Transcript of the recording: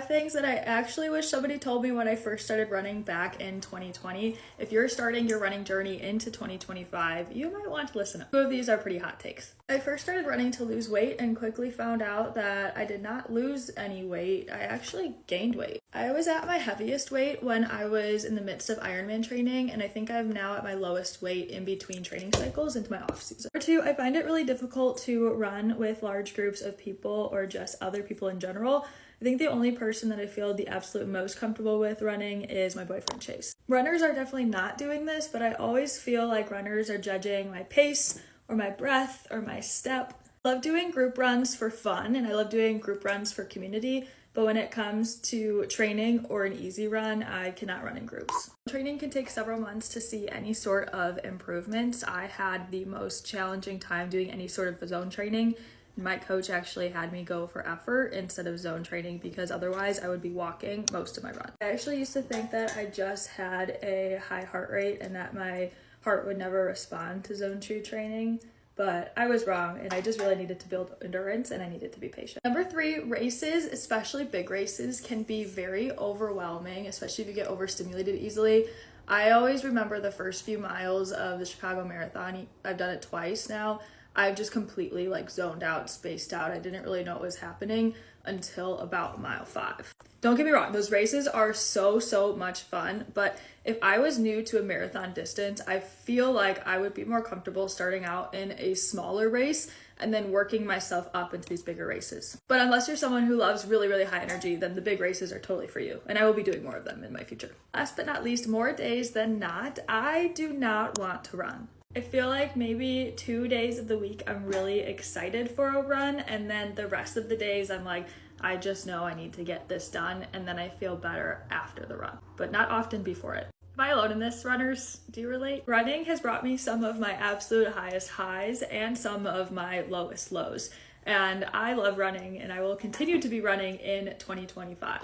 Things that I actually wish somebody told me when I first started running back in 2020. If you're starting your running journey into 2025, you might want to listen up. Two of these are pretty hot takes. I first started running to lose weight and quickly found out that I did not lose any weight. I actually gained weight. I was at my heaviest weight when I was in the midst of Ironman training, and I think I'm now at my lowest weight in between training cycles into my off season. Number two, I find it really difficult to run with large groups of people or just other people in general. I think the only person that I feel the absolute most comfortable with running is my boyfriend Chase. Runners are definitely not doing this, but I always feel like runners are judging my pace or my breath or my step. I love doing group runs for fun and I love doing group runs for community, but when it comes to training or an easy run, I cannot run in groups. Training can take several months to see any sort of improvements. I had the most challenging time doing any sort of zone training. My coach actually had me go for effort instead of zone training because otherwise I would be walking most of my run. I actually used to think that I just had a high heart rate and that my heart would never respond to zone 2 training, but I was wrong and I just really needed to build endurance and I needed to be patient. Number 3, races, especially big races, can be very overwhelming, especially if you get overstimulated easily. I always remember the first few miles of the Chicago Marathon. I've done it twice now. I've just completely zoned out, spaced out. I didn't really know what was happening until about mile 5. Don't get me wrong, those races are so much fun, but if I was new to a marathon distance, I feel like I would be more comfortable starting out in a smaller race and then working myself up into these bigger races. But unless you're someone who loves really high energy, then the big races are totally for you, and I will be doing more of them in my future. Last but not least, more days than not, I do not want to run. I feel like maybe 2 days of the week I'm really excited for a run, and then the rest of the days I'm like, I just know I need to get this done, and then I feel better after the run, but not often before it. Am I alone in this, runners? Do you relate? Running has brought me some of my absolute highest highs and some of my lowest lows, and I love running, and I will continue to be running in 2025.